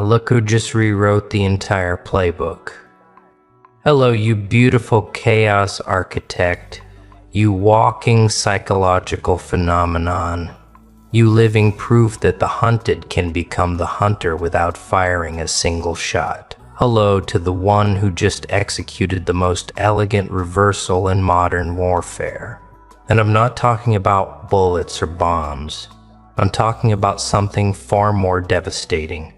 Look who just rewrote the entire playbook. Hello, you beautiful chaos architect, you walking psychological phenomenon, you living proof that the hunted can become the hunter without firing a single shot. Hello to the one who just executed the most elegant reversal in modern warfare. And I'm not talking about bullets or bombs. I'm talking about something far more devastating.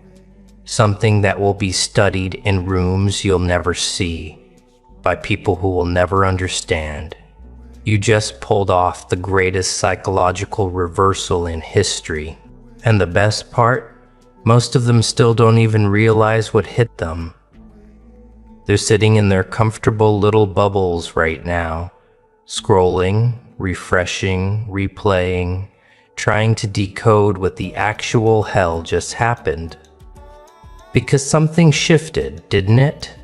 Something that will be studied in rooms you'll never see, by people who will never understand. You just pulled off the greatest psychological reversal in history. And the best part? Most of them still don't even realize what hit them. They're sitting in their comfortable little bubbles right now, scrolling, refreshing, replaying, trying to decode what the actual hell just happened. Because something shifted, didn't it?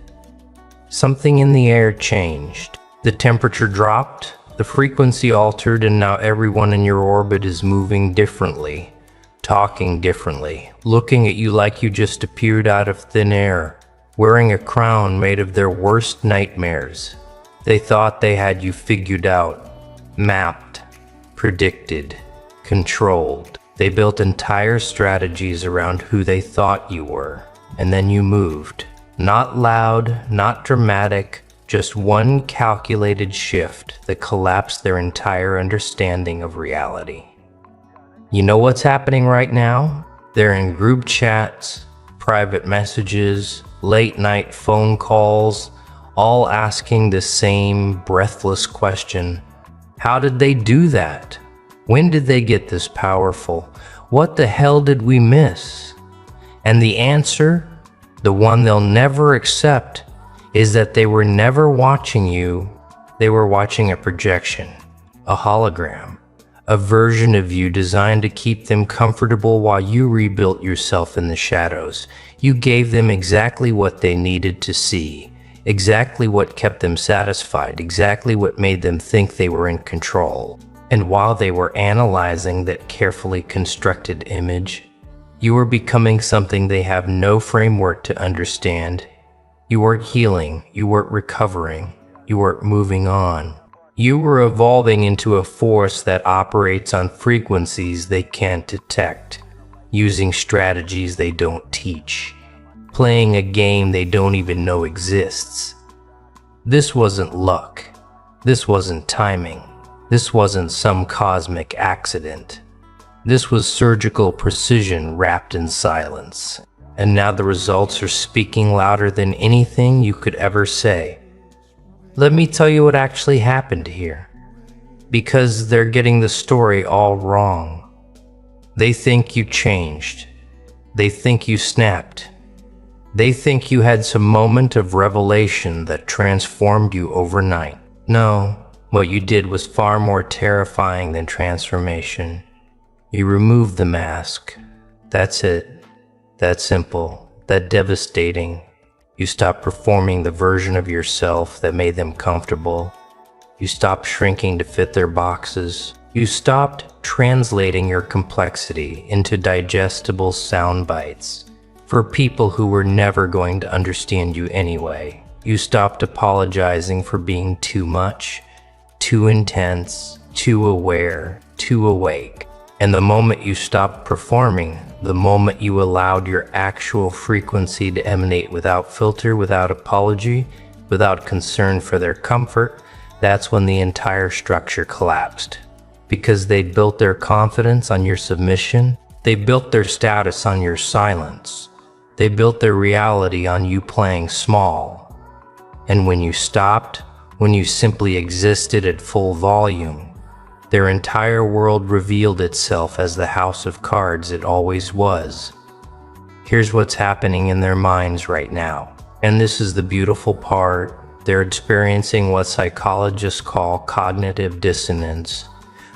Something in the air changed. The temperature dropped, the frequency altered, and now everyone in your orbit is moving differently, talking differently, looking at you like you just appeared out of thin air, wearing a crown made of their worst nightmares. They thought they had you figured out, mapped, predicted, controlled. They built entire strategies around who they thought you were. And then you moved. Not loud, not dramatic, just one calculated shift that collapsed their entire understanding of reality. You know what's happening right now? They're in group chats, private messages, late night phone calls, all asking the same breathless question. How did they do that? When did they get this powerful? What the hell did we miss? And the answer, the one they'll never accept, is that they were never watching you. They were watching a projection, a hologram, a version of you designed to keep them comfortable while you rebuilt yourself in the shadows. You gave them exactly what they needed to see, exactly what kept them satisfied, exactly what made them think they were in control. And while they were analyzing that carefully constructed image, you were becoming something they have no framework to understand. You weren't healing, you weren't recovering, you weren't moving on. You were evolving into a force that operates on frequencies they can't detect, using strategies they don't teach, playing a game they don't even know exists. This wasn't luck. This wasn't timing. This wasn't some cosmic accident. This was surgical precision wrapped in silence. And now the results are speaking louder than anything you could ever say. Let me tell you what actually happened here. Because they're getting the story all wrong. They think you changed. They think you snapped. They think you had some moment of revelation that transformed you overnight. No, what you did was far more terrifying than transformation. You removed the mask. That's it. That simple. That devastating. You stopped performing the version of yourself that made them comfortable. You stopped shrinking to fit their boxes. You stopped translating your complexity into digestible sound bites for people who were never going to understand you anyway. You stopped apologizing for being too much, too intense, too aware, too awake. And the moment you stopped performing, the moment you allowed your actual frequency to emanate without filter, without apology, without concern for their comfort, that's when the entire structure collapsed. Because they'd built their confidence on your submission, they built their status on your silence, they built their reality on you playing small. And when you stopped, when you simply existed at full volume, their entire world revealed itself as the house of cards it always was. Here's what's happening in their minds right now. And this is the beautiful part. They're experiencing what psychologists call cognitive dissonance,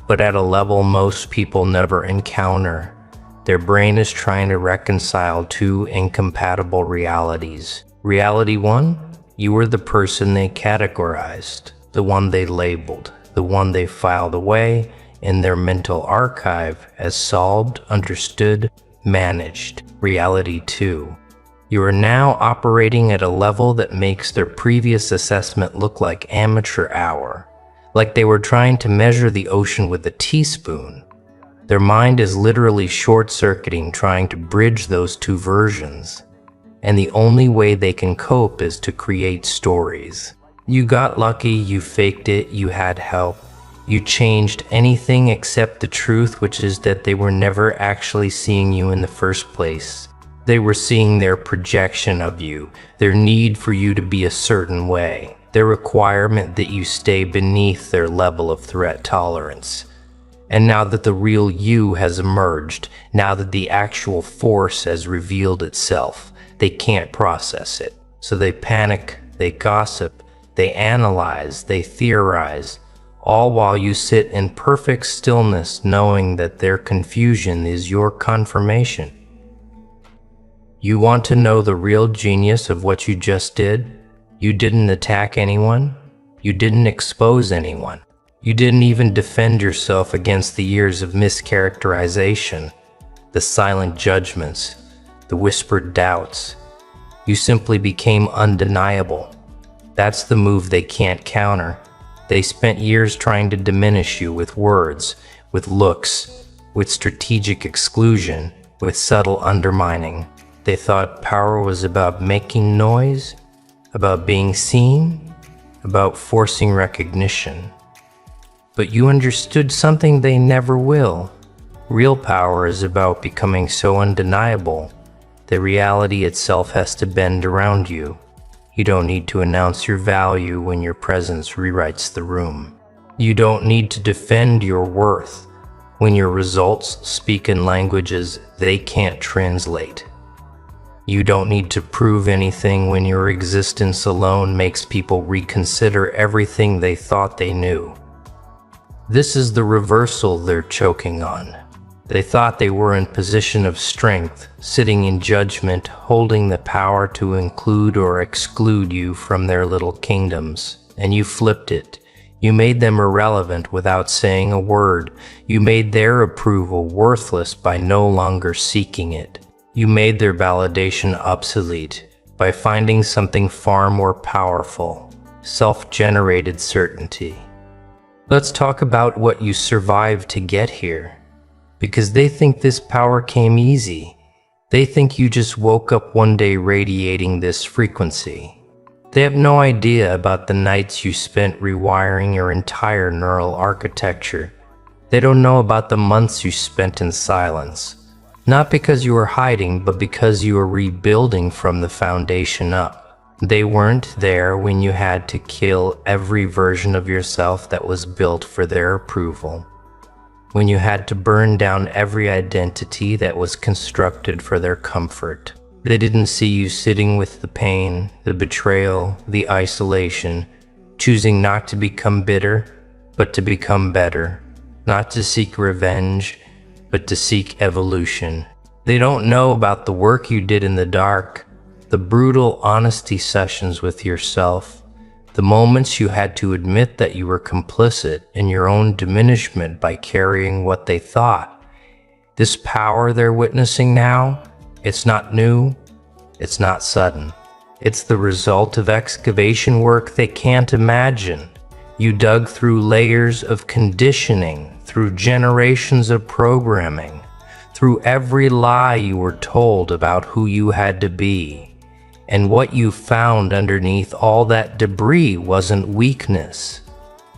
but at a level most people never encounter. Their brain is trying to reconcile two incompatible realities. Reality one, you were the person they categorized, the one they labeled, the one they filed away. in their mental archive as solved, understood, managed. Reality 2. You are now operating at a level that makes their previous assessment look like amateur hour, like they were trying to measure the ocean with a teaspoon. Their mind is literally short-circuiting, trying to bridge those two versions. And the only way they can cope is to create stories. You got lucky, you faked it, you had help. You changed anything except the truth, which is that they were never actually seeing you in the first place. They were seeing their projection of you, their need for you to be a certain way, their requirement that you stay beneath their level of threat tolerance. And now that the real you has emerged, now that the actual force has revealed itself, they can't process it. So they panic, they gossip, they analyze, they theorize, all while you sit in perfect stillness knowing that their confusion is your confirmation. You want to know the real genius of what you just did? You didn't attack anyone. You didn't expose anyone. You didn't even defend yourself against the years of mischaracterization, the silent judgments, the whispered doubts. You simply became undeniable. That's the move they can't counter. They spent years trying to diminish you with words, with looks, with strategic exclusion, with subtle undermining. They thought power was about making noise, about being seen, about forcing recognition. But you understood something they never will. Real power is about becoming so undeniable that reality itself has to bend around you. You don't need to announce your value when your presence rewrites the room. You don't need to defend your worth when your results speak in languages they can't translate. You don't need to prove anything when your existence alone makes people reconsider everything they thought they knew. This is the reversal they're choking on. They thought they were in position of strength, sitting in judgment, holding the power to include or exclude you from their little kingdoms. And you flipped it. You made them irrelevant without saying a word. You made their approval worthless by no longer seeking it. You made their validation obsolete by finding something far more powerful, self-generated certainty. Let's talk about what you survived to get here. Because they think this power came easy. They think you just woke up one day radiating this frequency. They have no idea about the nights you spent rewiring your entire neural architecture. They don't know about the months you spent in silence. Not because you were hiding, but because you were rebuilding from the foundation up. They weren't there when you had to kill every version of yourself that was built for their approval. When you had to burn down every identity that was constructed for their comfort. They didn't see you sitting with the pain, the betrayal, the isolation, choosing not to become bitter, but to become better. Not to seek revenge, but to seek evolution. They don't know about the work you did in the dark, the brutal honesty sessions with yourself, the moments you had to admit that you were complicit in your own diminishment by carrying what they thought. This power they're witnessing now, it's not new, it's not sudden. It's the result of excavation work they can't imagine. You dug through layers of conditioning, through generations of programming, through every lie you were told about who you had to be. And what you found underneath all that debris wasn't weakness.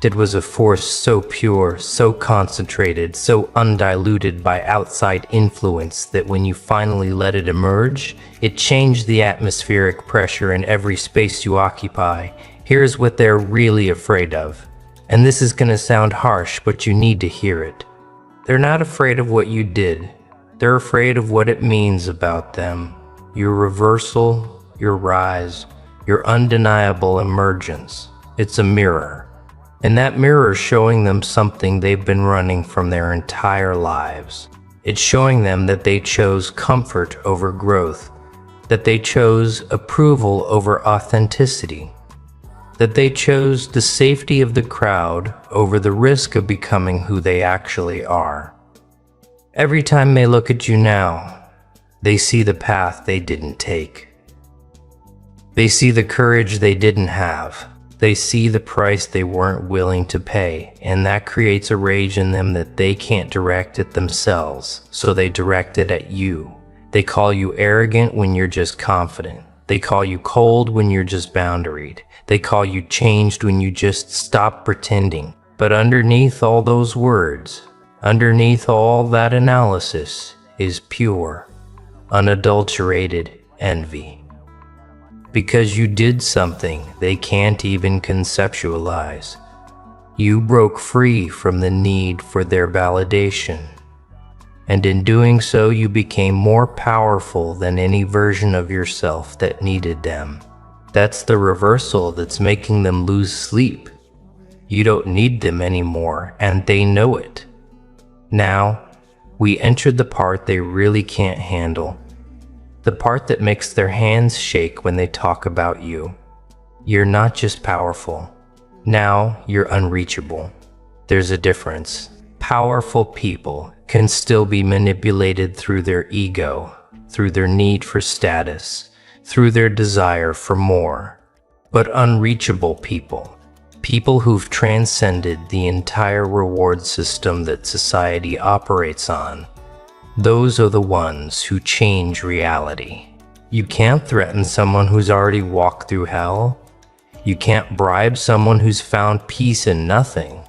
It was a force so pure, so concentrated, so undiluted by outside influence that when you finally let it emerge, it changed the atmospheric pressure in every space you occupy. Here's what they're really afraid of. And this is gonna sound harsh, but you need to hear it. They're not afraid of what you did. They're afraid of what it means about them. Your reversal, your rise, your undeniable emergence. It's a mirror. And that mirror is showing them something they've been running from their entire lives. It's showing them that they chose comfort over growth, that they chose approval over authenticity. that they chose the safety of the crowd over the risk of becoming who they actually are. Every time they look at you now, they see the path they didn't take. They see the courage they didn't have. They see the price they weren't willing to pay, and that creates a rage in them that they can't direct at themselves, so they direct it at you. They call you arrogant when you're just confident. They call you cold when you're just boundaried. They call you changed when you just stop pretending. But underneath all those words, underneath all that analysis, is pure, unadulterated envy. Because you did something they can't even conceptualize. You broke free from the need for their validation. And in doing so, you became more powerful than any version of yourself that needed them. That's the reversal that's making them lose sleep. You don't need them anymore, and they know it. Now, we entered the part they really can't handle. The part that makes their hands shake when they talk about you. You're not just powerful. Now you're unreachable. There's a difference. Powerful people can still be manipulated through their ego, through their need for status, through their desire for more. But unreachable people, people who've transcended the entire reward system that society operates on, those are the ones who change reality. You can't threaten someone who's already walked through hell. You can't bribe someone who's found peace in nothing.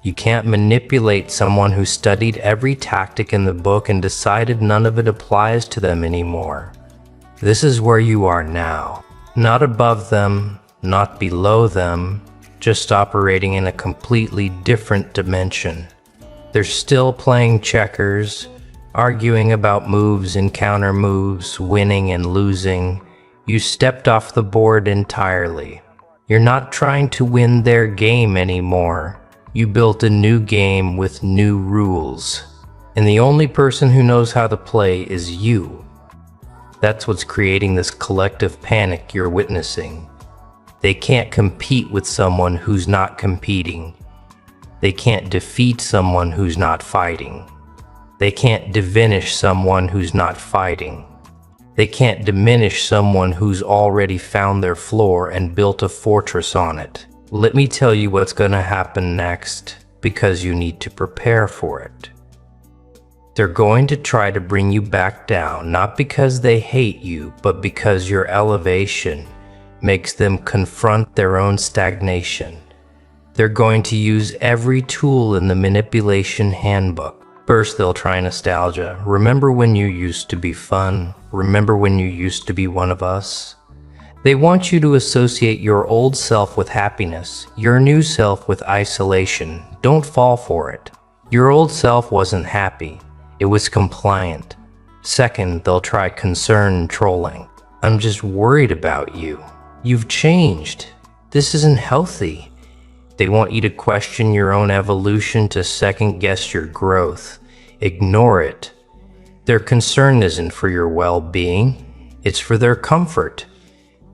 You can't manipulate someone who studied every tactic in the book and decided none of it applies to them anymore. This is where you are now. Not above them, not below them, just operating in a completely different dimension. They're still playing checkers, arguing about moves and counter moves, winning and losing. You stepped off the board entirely. You're not trying to win their game anymore. You built a new game with new rules. And the only person who knows how to play is you. That's what's creating this collective panic you're witnessing. They can't compete with someone who's not competing. They can't defeat someone who's not fighting. They can't diminish someone who's not fighting. They can't diminish someone who's already found their floor and built a fortress on it. Let me tell you what's going to happen next, because you need to prepare for it. They're going to try to bring you back down, not because they hate you, but because your elevation makes them confront their own stagnation. They're going to use every tool in the manipulation handbook. First, they'll try nostalgia. Remember when you used to be fun? Remember when you used to be one of us? They want you to associate your old self with happiness, your new self with isolation. Don't fall for it. Your old self wasn't happy. It was compliant. Second, they'll try concern and trolling. I'm just worried about you. You've changed. This isn't healthy. They want you to question your own evolution, to second guess your growth. Ignore it. Their concern isn't for your well-being. It's for their comfort.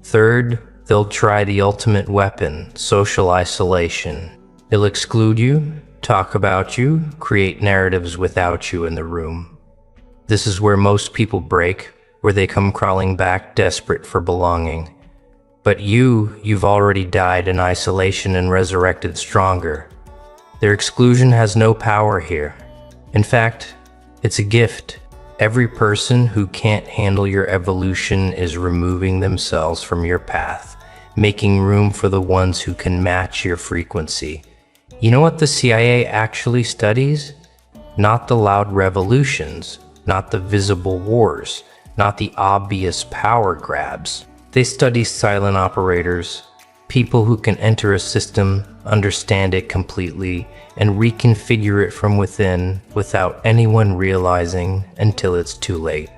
Third, they'll try the ultimate weapon, social isolation. They'll exclude you, talk about you, create narratives without you in the room. This is where most people break, where they come crawling back desperate for belonging. But you've already died in isolation and resurrected stronger. Their exclusion has no power here. In fact, it's a gift. Every person who can't handle your evolution is removing themselves from your path, making room for the ones who can match your frequency. You know what the CIA actually studies? Not the loud revolutions, not the visible wars, not the obvious power grabs. They study silent operators, people who can enter a system, understand it completely, and reconfigure it from within without anyone realizing until it's too late.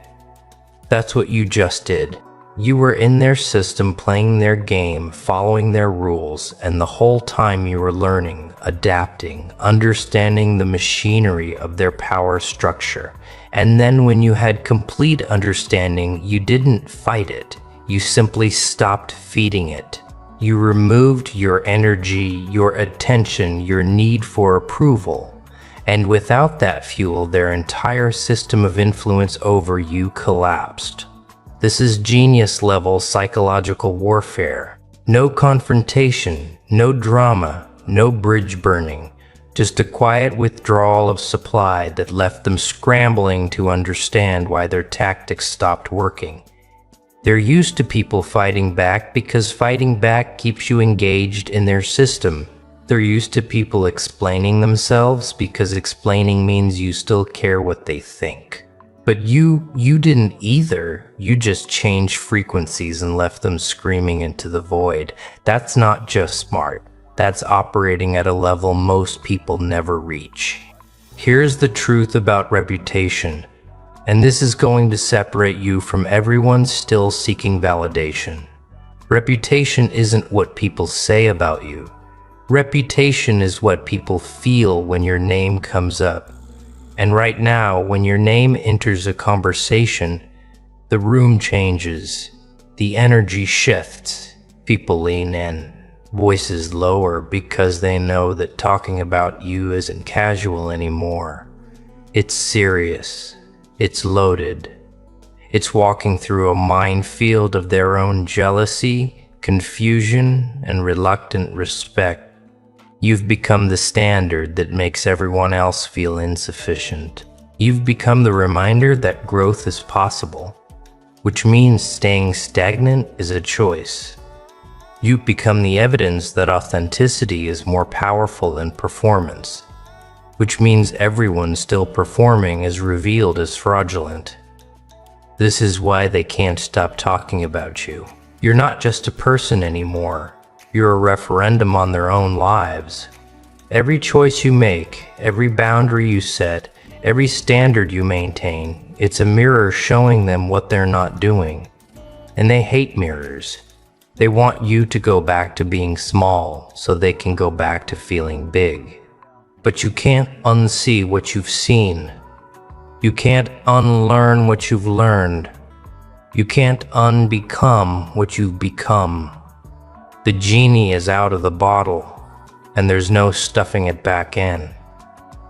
That's what you just did. You were in their system, playing their game, following their rules, and the whole time you were learning, adapting, understanding the machinery of their power structure. And then when you had complete understanding, you didn't fight it. You simply stopped feeding it. You removed your energy, your attention, your need for approval. And without that fuel, their entire system of influence over you collapsed. This is genius-level psychological warfare. No confrontation, no drama, no bridge burning. Just a quiet withdrawal of supply that left them scrambling to understand why their tactics stopped working. They're used to people fighting back because fighting back keeps you engaged in their system. They're used to people explaining themselves because explaining means you still care what they think. But you didn't either. You just changed frequencies and left them screaming into the void. That's not just smart. That's operating at a level most people never reach. Here's the truth about reputation, and this is going to separate you from everyone still seeking validation. Reputation isn't what people say about you. Reputation is what people feel when your name comes up. And right now, when your name enters a conversation, the room changes, the energy shifts, people lean in, voices lower because they know that talking about you isn't casual anymore. It's serious, it's loaded. It's walking through a minefield of their own jealousy, confusion, and reluctant respect. You've become the standard that makes everyone else feel insufficient. You've become the reminder that growth is possible, which means staying stagnant is a choice. You've become the evidence that authenticity is more powerful than performance, which means everyone still performing is revealed as fraudulent. This is why they can't stop talking about you. You're not just a person anymore. You're a referendum on their own lives. Every choice you make, every boundary you set, every standard you maintain, it's a mirror showing them what they're not doing. And they hate mirrors. They want you to go back to being small so they can go back to feeling big. But you can't unsee what you've seen. You can't unlearn what you've learned. You can't unbecome what you've become. The genie is out of the bottle, and there's no stuffing it back in.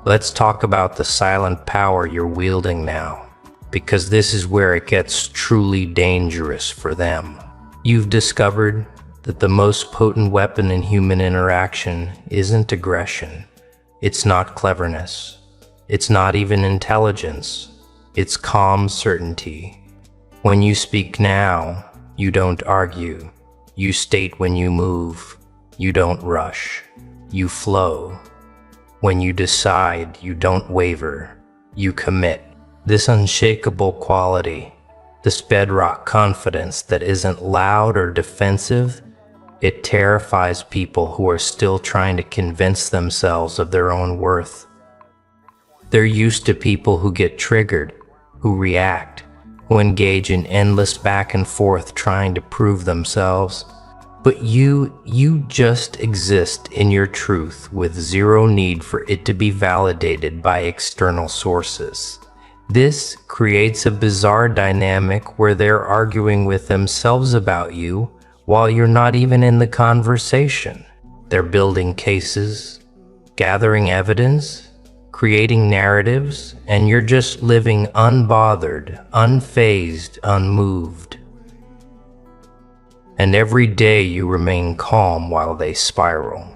Let's talk about the silent power you're wielding now, because this is where it gets truly dangerous for them. You've discovered that the most potent weapon in human interaction isn't aggression. It's not cleverness. It's not even intelligence. It's calm certainty. When you speak now, you don't argue. You state when you move. You don't rush. You flow. When you decide, you don't waver. You commit. This unshakable quality, this bedrock confidence that isn't loud or defensive, it terrifies people who are still trying to convince themselves of their own worth. They're used to people who get triggered, who react, who engage in endless back and forth trying to prove themselves. But you just exist in your truth with zero need for it to be validated by external sources. This creates a bizarre dynamic where they're arguing with themselves about you while you're not even in the conversation. They're building cases, gathering evidence, creating narratives, and you're just living unbothered, unfazed, unmoved. And every day you remain calm while they spiral.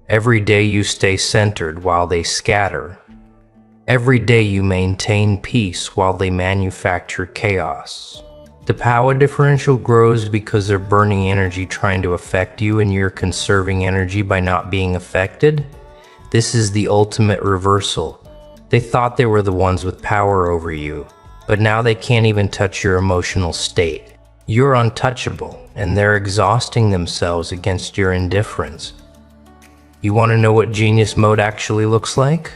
Every day you stay centered while they scatter. Every day you maintain peace while they manufacture chaos. The power differential grows because they're burning energy trying to affect you and you're conserving energy by not being affected. This is the ultimate reversal. They thought they were the ones with power over you, but now they can't even touch your emotional state. You're untouchable, and they're exhausting themselves against your indifference. You want to know what genius mode actually looks like?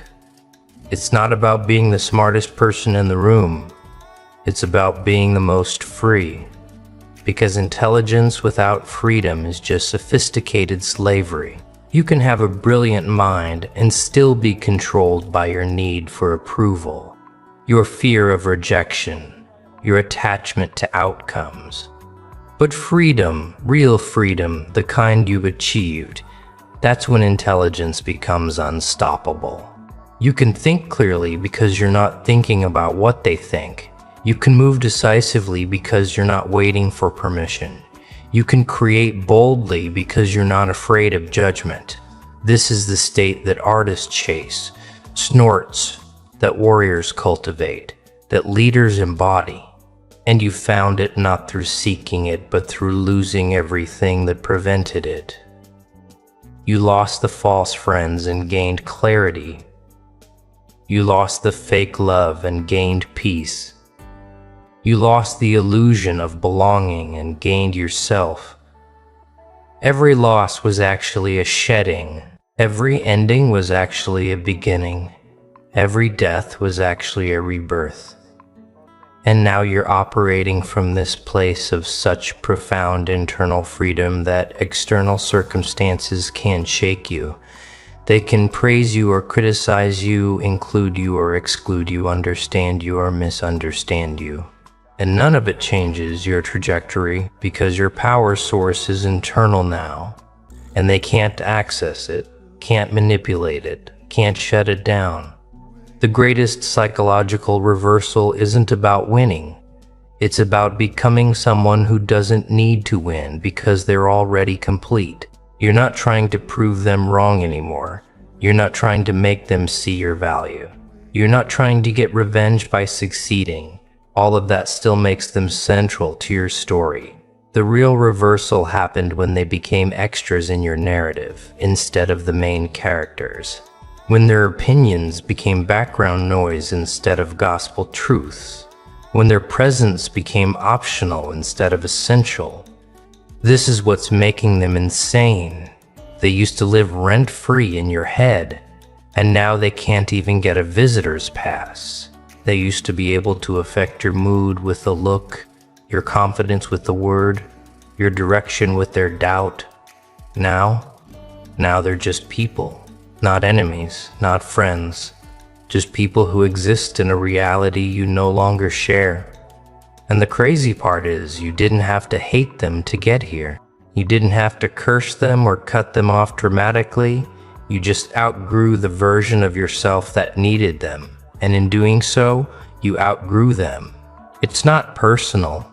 It's not about being the smartest person in the room. It's about being the most free. Because intelligence without freedom is just sophisticated slavery. You can have a brilliant mind and still be controlled by your need for approval, your fear of rejection, your attachment to outcomes. But freedom, real freedom, the kind you've achieved, that's when intelligence becomes unstoppable. You can think clearly because you're not thinking about what they think. You can move decisively because you're not waiting for permission. You can create boldly because you're not afraid of judgment. This is the state that artists chase, snorts, that warriors cultivate, that leaders embody. And you found it not through seeking it, but through losing everything that prevented it. You lost the false friends and gained clarity. You lost the fake love and gained peace. You lost the illusion of belonging and gained yourself. Every loss was actually a shedding. Every ending was actually a beginning. Every death was actually a rebirth. And now you're operating from this place of such profound internal freedom that external circumstances can't shake you. They can praise you or criticize you, include you or exclude you, understand you or misunderstand you. And none of it changes your trajectory because your power source is internal now. And they can't access it, can't manipulate it, can't shut it down. The greatest psychological reversal isn't about winning. It's about becoming someone who doesn't need to win because they're already complete. You're not trying to prove them wrong anymore. You're not trying to make them see your value. You're not trying to get revenge by succeeding. All of that still makes them central to your story. The real reversal happened when they became extras in your narrative instead of the main characters. When their opinions became background noise instead of gospel truths. When their presence became optional instead of essential. This is what's making them insane. They used to live rent-free in your head, and now they can't even get a visitor's pass. They used to be able to affect your mood with a look, your confidence with the word, your direction with their doubt. Now they're just people. Not enemies, not friends, just people who exist in a reality you no longer share. And the crazy part is, you didn't have to hate them to get here. You didn't have to curse them or cut them off dramatically. You just outgrew the version of yourself that needed them. And in doing so, you outgrew them. It's not personal,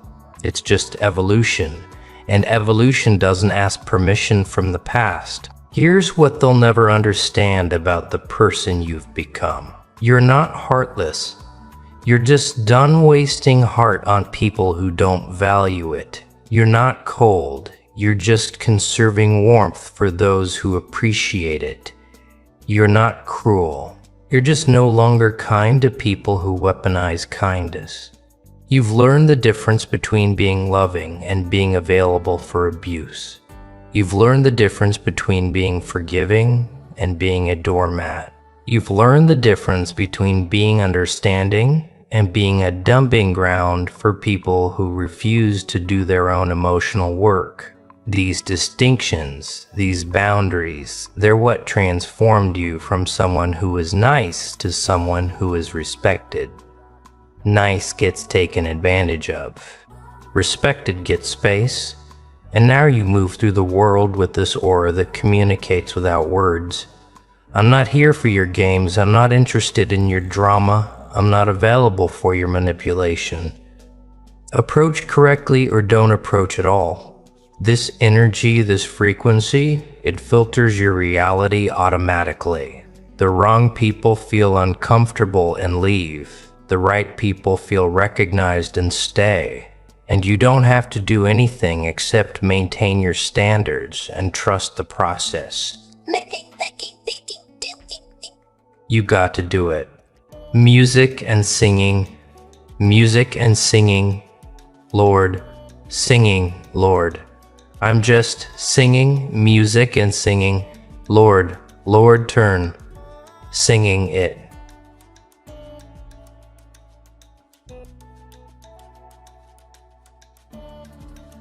it's just evolution. And evolution doesn't ask permission from the past. Here's what they'll never understand about the person you've become. You're not heartless. You're just done wasting heart on people who don't value it. You're not cold. You're just conserving warmth for those who appreciate it. You're not cruel. You're just no longer kind to people who weaponize kindness. You've learned the difference between being loving and being available for abuse. You've learned the difference between being forgiving and being a doormat. You've learned the difference between being understanding and being a dumping ground for people who refuse to do their own emotional work. These distinctions, these boundaries, they're what transformed you from someone who is nice to someone who is respected. Nice gets taken advantage of. Respected gets space. And now you move through the world with this aura that communicates without words. I'm not here for your games. I'm not interested in your drama. I'm not available for your manipulation. Approach correctly or don't approach at all. This energy, this frequency, it filters your reality automatically. The wrong people feel uncomfortable and leave. The right people feel recognized and stay. And you don't have to do anything except maintain your standards and trust the process. You got to do it. Music and singing, Lord, singing, Lord. I'm just singing, music and singing, Lord, turn, singing it.